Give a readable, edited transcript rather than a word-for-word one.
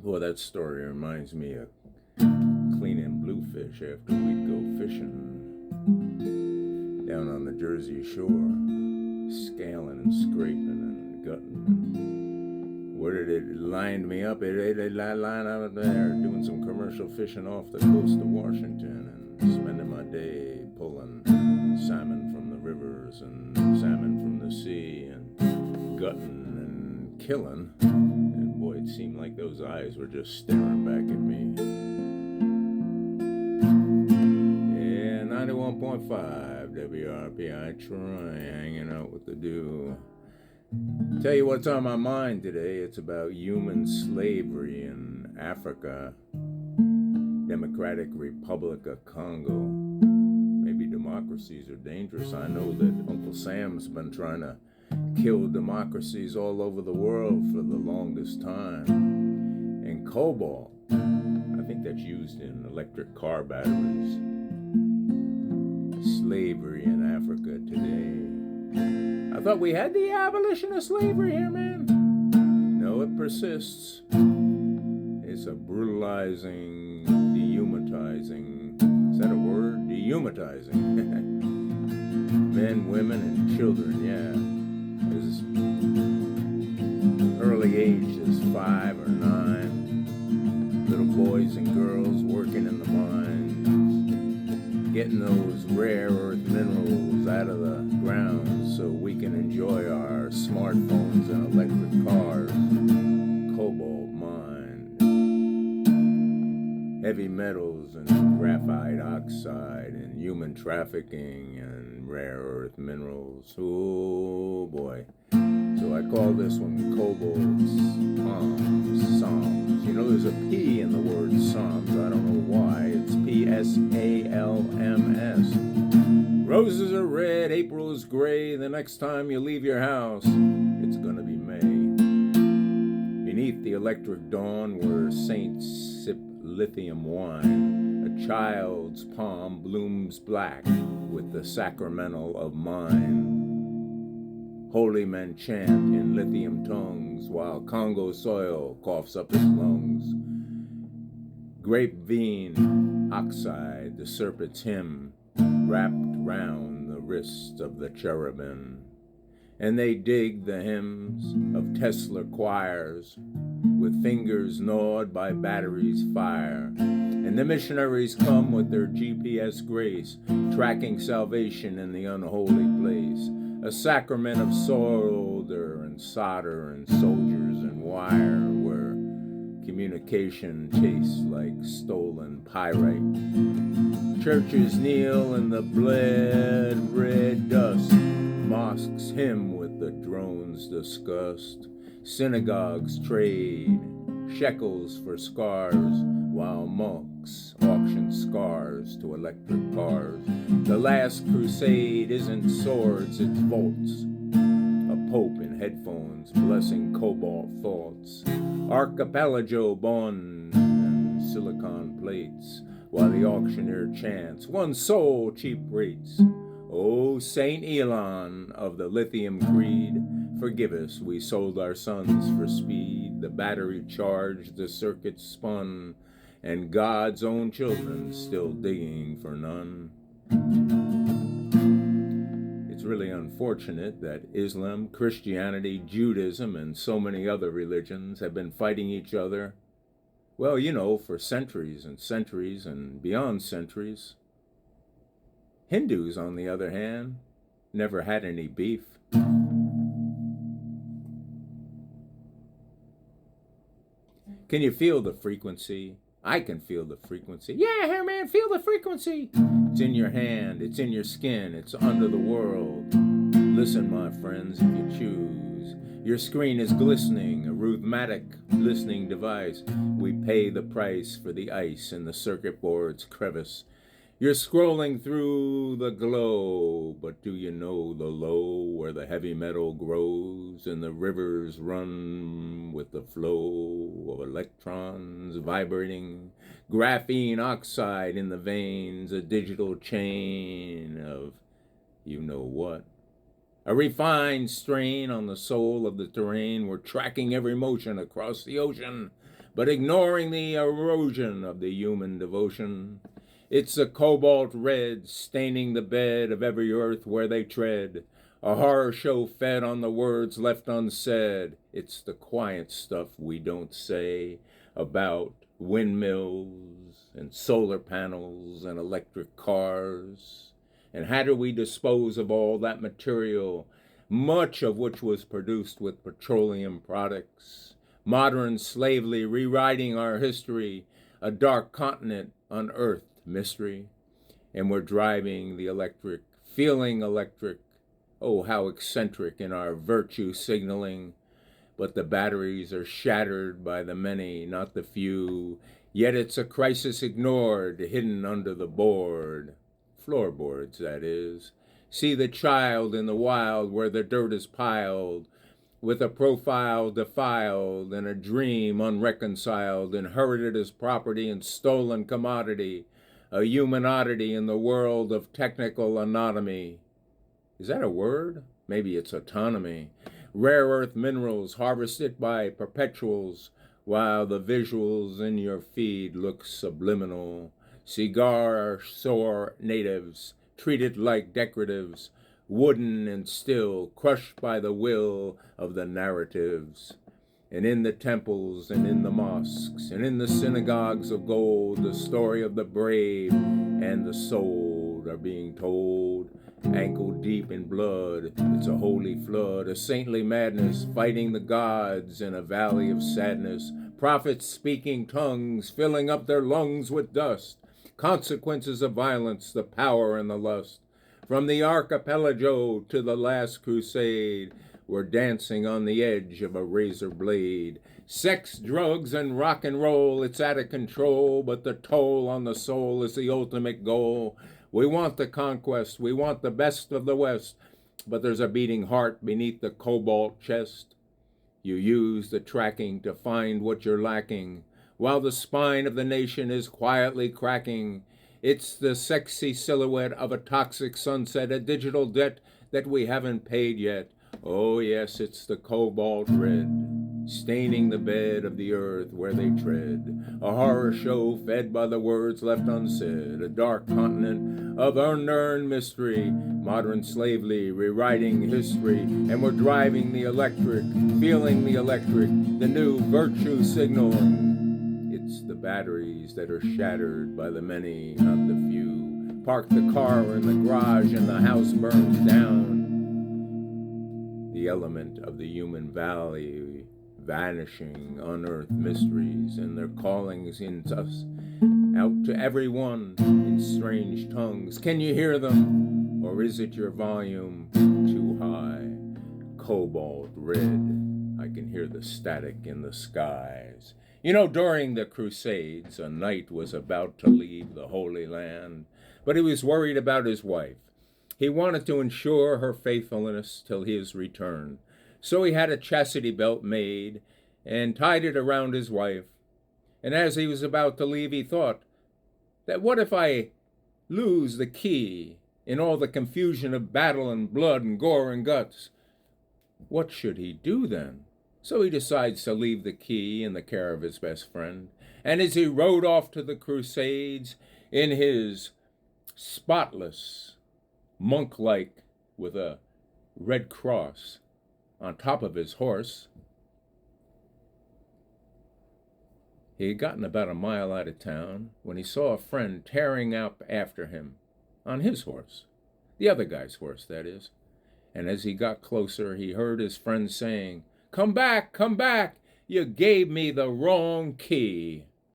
Well, that story reminds me of cleaning bluefish after we'd go fishing down on the Jersey shore, scaling and scraping and gutting. And where did it line me up? It line out there doing some commercial fishing off the coast of Washington and spending my day pulling salmon from the rivers and salmon from the sea and gutting and killing. And boy, it seemed like those eyes were just staring back at me. Yeah, 91.5 WRPI Troy, hanging out with the dew. Tell you what's on my mind today. It's about human slavery in Africa, Democratic Republic of Congo. Maybe democracies are dangerous. I know that Uncle Sam's been trying to kill democracies all over the world for the longest time. And cobalt, I think that's used in electric car batteries. Slavery in Africa today. I thought we had the abolition of slavery here, man. No, it persists. It's a brutalizing, dehumanizing, is that a word? Dehumanizing. Men, women, and children, yeah. As early age as 5 or 9. Little boys and girls working in the mines, getting those rare earth minerals out of the ground so we can enjoy our smartphones and electric cars. Cobalt mine, heavy metals and graphite oxide and human trafficking and rare earth minerals. Oh boy. So I call this one COobalt Psalms. You know, there's a P in the word Psalms. I don't know why. It's Psalms. Roses are red, April is gray. The next time you leave your house, it's gonna be May. Beneath the electric dawn where saints sip lithium wine, a child's palm blooms black with the sacramental of mine. Holy men chant in lithium tongues while Congo soil coughs up its lungs. Grape vine oxide, the serpent's hymn, wrapped round the wrist of the cherubim. And they dig the hymns of Tesla choirs with fingers gnawed by batteries' fire. And the missionaries come with their GPS grace, tracking salvation in the unholy place. A sacrament of solder and solder and soldiers and wire where communication tastes like stolen pyrite. Churches kneel in the blood red dust. Mosques hymn with the drone's disgust. Synagogues trade shekels for scars while monks auction scars to electric cars. The last crusade isn't swords, it's volts. A pope in headphones blessing cobalt thoughts. Archipelago bond and silicon plates while the auctioneer chants, one soul, cheap rates. Oh, Saint Elon of the lithium creed, forgive us, we sold our sons for speed. The battery charged, the circuit spun, and God's own children still digging for none. It's really unfortunate that Islam, Christianity, Judaism, and so many other religions have been fighting each other, well, you know, for centuries and centuries and beyond centuries. Hindus, on the other hand, never had any beef. Can you feel the frequency? I can feel the frequency. Yeah, here, man, feel the frequency. It's in your hand, it's in your skin, it's under the world. Listen, my friends, if you choose. Your screen is glistening, a rheumatic listening device. We pay the price for the ice in the circuit board's crevice. You're scrolling through the glow, but do you know the low where the heavy metal grows and the rivers run with the flow of electrons vibrating, graphene oxide in the veins, a digital chain of you know what. A refined strain on the soul of the terrain. We're tracking every motion across the ocean but ignoring the erosion of the human devotion. It's the cobalt red staining the bed of every earth where they tread, a horror show fed on the words left unsaid. It's the quiet stuff we don't say about windmills and solar panels and electric cars. And how do we dispose of all that material, much of which was produced with petroleum products? Modern slavery rewriting our history, a dark continent unearthed mystery. And we're driving the electric, feeling electric. Oh, how eccentric in our virtue signaling. But the batteries are shattered by the many, not the few. Yet it's a crisis ignored, hidden under the board. Floorboards, that is. See the child in the wild where the dirt is piled, with a profile defiled and a dream unreconciled, inherited as property and stolen commodity, a human oddity in the world of technical anatomy. Is that a word? Maybe it's autonomy. Rare earth minerals harvested by perpetuals, while the visuals in your feed look subliminal. Cigar sore natives, treated like decoratives, wooden and still, crushed by the will of the narratives. And in the temples and in the mosques and in the synagogues of gold, the story of the brave and the sold are being told. Ankle deep in blood, it's a holy flood, a saintly madness, fighting the gods in a valley of sadness. Prophets speaking tongues, filling up their lungs with dust. Consequences of violence, the power and the lust. From the archipelago to the last crusade, we're dancing on the edge of a razor blade. Sex, drugs, and rock and roll, it's out of control, but the toll on the soul is the ultimate goal. We want the conquest, we want the best of the West, but there's a beating heart beneath the cobalt chest. You use the tracking to find what you're lacking, while the spine of the nation is quietly cracking. It's the sexy silhouette of a toxic sunset, a digital debt that we haven't paid yet. Oh yes, it's the cobalt red, staining the bed of the earth where they tread. A horror show fed by the words left unsaid, a dark continent of unearned mystery. Modern slavery rewriting history, and we're driving the electric, feeling the electric, the new virtue signaling. It's the batteries that are shattered by the many, not the few. Park the car in the garage and the house burns down. The element of the human valley, vanishing, unearthed mysteries, and their callings in us, out to everyone in strange tongues. Can you hear them? Or is it your volume too high? Cobalt red, I can hear the static in the skies. You know, during the Crusades, a knight was about to leave the Holy Land, but he was worried about his wife. He wanted to ensure her faithfulness till his return. So he had a chastity belt made and tied it around his wife. And as he was about to leave, he thought, that what if I lose the key in all the confusion of battle and blood and gore and guts? What should he do then? So he decides to leave the key in the care of his best friend. And as he rode off to the Crusades in his spotless, monk-like, with a red cross on top of his horse, he had gotten about a mile out of town when he saw a friend tearing up after him on his horse, the other guy's horse, that is. And as he got closer, he heard his friend saying, come back, you gave me the wrong key."